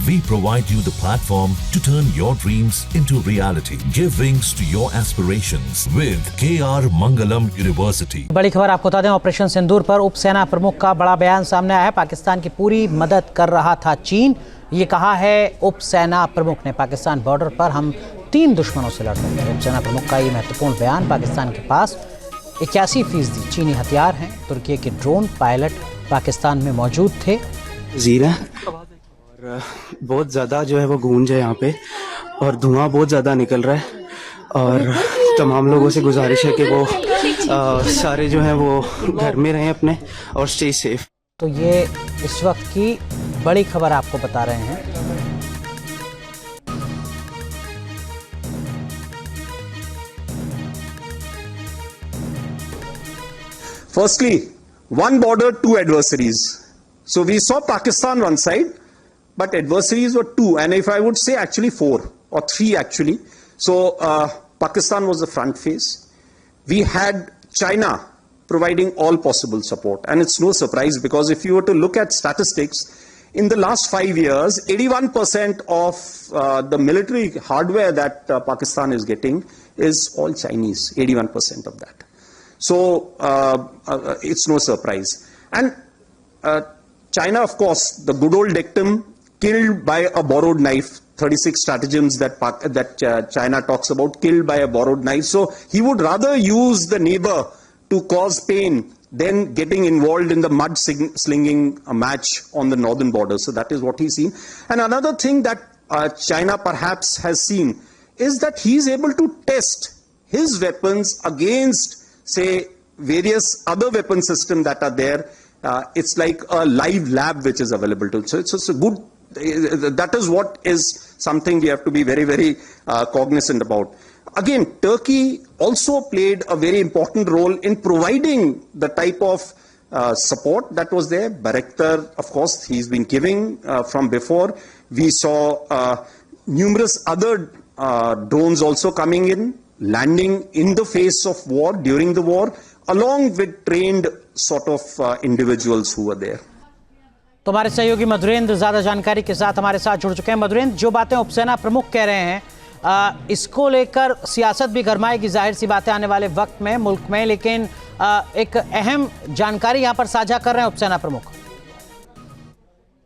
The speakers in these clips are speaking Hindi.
We provide you the platform to turn your dreams into reality. Give wings to your aspirations with KR Mangalam University. बड़ी खबर आपको बता दें, ऑपरेशन सिंदूर पर उप सेना प्रमुख का बड़ा बयान सामने आया है। पाकिस्तान की पूरी मदद कर रहा था चीन। ये कहा है उप सेना प्रमुख ने। पाकिस्तान बॉर्डर पर हम 3 दुश्मनों से लड़ रहे हैं। उप सेना प्रमुख का ये महत्वपूर्ण बयान। पाकिस्तान के पास 81% चीनी हथियार हैं। तुर्की के ड्रोन पायलट पाकिस्तान में मौजूद थे। जीरा और बहुत ज़्यादा जो है वो गूंज है यहाँ पे और धुआं बहुत ज़्यादा निकल रहा है और तमाम लोगों से गुजारिश है कि वो सारे जो हैं वो घर में रहें अपने और स्टे सेफ। तो ये इस वक्त की बड़ी खबर आपको बता रहे हैं। Firstly, one border, 2 adversaries. So we saw Pakistan one side, but adversaries were 2, and if I would say actually 4 or 3 actually. So Pakistan was the front face. We had China providing all possible support, and it's no surprise because if you were to look at statistics, in the last 5 years, 81% of the military hardware that Pakistan is getting is all Chinese, 81% of that. So it's no surprise. And China, of course, the good old dictum, killed by a borrowed knife, 36 stratagems that China talks about, killed by a borrowed knife. So he would rather use the neighbor to cause pain than getting involved in the mud slinging match on the northern border. So that is what he's seen. And another thing that China perhaps has seen is that he's able to test his weapons against, say, various other weapon systems that are there. It's like a live lab which is available to him. So it's a good, that is what is something we have to be very, very cognizant about. Again, Turkey also played a very important role in providing the type of support that was there. Bayraktar, of course, he's been giving from before. We saw numerous other drones also coming in, landing in the face of war, during the war, along with trained sort of individuals who were there. तो हमारे सहयोगी मधुरेंद्र ज्यादा जानकारी के साथ हमारे साथ जुड़ चुके हैं। मधुरेंद्र, जो बातें उपसेना प्रमुख कह रहे हैं, इसको लेकर सियासत भी गरमाएगी, जाहिर सी बातें आने वाले वक्त में मुल्क में, लेकिन एक अहम जानकारी यहाँ पर साझा कर रहे हैं उपसेना प्रमुख।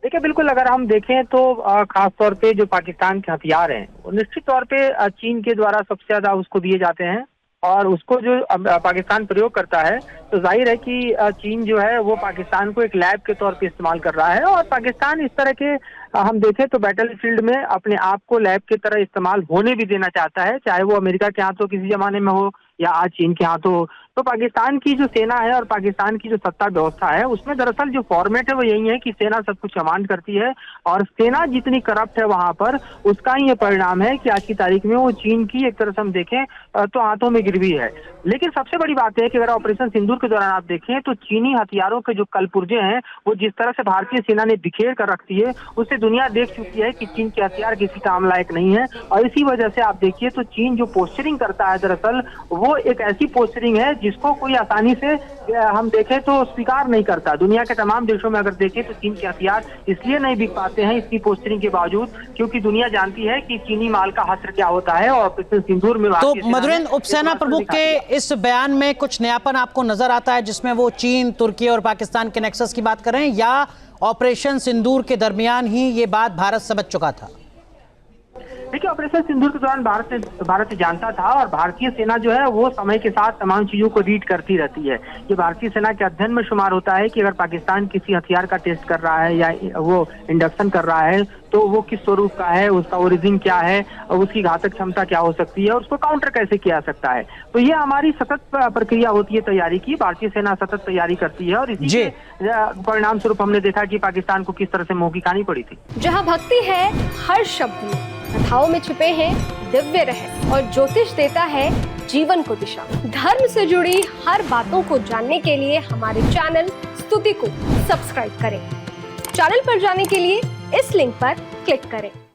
देखिए, बिल्कुल अगर हम देखें तो खास तौर पे जो पाकिस्तान के हथियार हैं वो निश्चित तौर पे चीन के द्वारा सबसे ज्यादा उसको दिए जाते हैं और उसको जो पाकिस्तान प्रयोग करता है तो जाहिर है कि चीन जो है वो पाकिस्तान को एक लैब के तौर पे इस्तेमाल कर रहा है और पाकिस्तान इस तरह के हम देखें तो बैटल फील्ड में अपने आप को लैब की तरह इस्तेमाल होने भी देना चाहता है, चाहे वो अमेरिका के हाथों किसी जमाने में हो या आज चीन के हाथों हो। तो पाकिस्तान की जो सेना है और पाकिस्तान की जो सत्ता व्यवस्था है उसमें दरअसल जो फॉर्मेट है वो यही है कि सेना सब कुछ कमांड करती है और सेना जितनी करप्ट है वहां पर उसका ही ये परिणाम है कि आज की तारीख में वो चीन की एक तरह से हम देखें तो हाथों में गिरवी है। लेकिन सबसे बड़ी बात है कि अगर ऑपरेशन सिंदूर के दौरान आप देखें तो चीनी हथियारों के जो कलपुर्जे हैं वो जिस तरह से भारतीय सेना ने बिखेर कर रखती है उससे दुनिया देख चुकी है कि चीन के हथियार किसी काम लायक नहीं है। और इसी वजह से आप देखिए तो चीन जो पोस्चरिंग करता है दरअसल वो एक ऐसी पोस्चरिंग है जिसको कोई आसानी से हम देखें तो स्वीकार नहीं करता। दुनिया के तमाम देशों में अगर देखें तो चीन के हथियार इसलिए नहीं बिक पाते हैं इसकी पोस्चरिंग के बावजूद क्योंकि दुनिया जानती है कि चीनी माल का हश्र क्या होता है। और ऑपरेशन सिंदूर में तो मधुरेंद्र, उपसेना प्रमुख के इस बयान में कुछ नयापन आपको नजर आता है जिसमें वो चीन, तुर्की और पाकिस्तान के नेक्सस की बात कर रहे हैं या ऑपरेशन सिंदूर के दरमियान ही ये बात भारत समझ चुका था? देखिए, ऑपरेशन सिंदूर के दौरान भारत जानता था और भारतीय सेना जो है वो समय के साथ तमाम चीजों को रीड करती रहती है। ये भारतीय सेना के अध्ययन में शुमार होता है कि अगर पाकिस्तान किसी हथियार का टेस्ट कर रहा है या वो इंडक्शन कर रहा है तो वो किस स्वरूप का है, उसका ओरिजिन क्या है और उसकी घातक क्षमता क्या हो सकती है और उसको काउंटर कैसे किया जा सकता है। तो ये हमारी सतत प्रक्रिया होती है तैयारी की। भारतीय सेना सतत तैयारी करती है और इसी के परिणाम स्वरूप हमने देखा कि पाकिस्तान को किस तरह से मुंह की खानी पड़ी थी। जहाँ भक्ति है हर शब्द में, कथाओं में छुपे हैं दिव्य रहस्य और ज्योतिष देता है जीवन को दिशा। धर्म से जुड़ी हर बातों को जानने के लिए हमारे चैनल स्तुति को सब्सक्राइब करें। चैनल पर जाने के लिए इस लिंक पर क्लिक करें।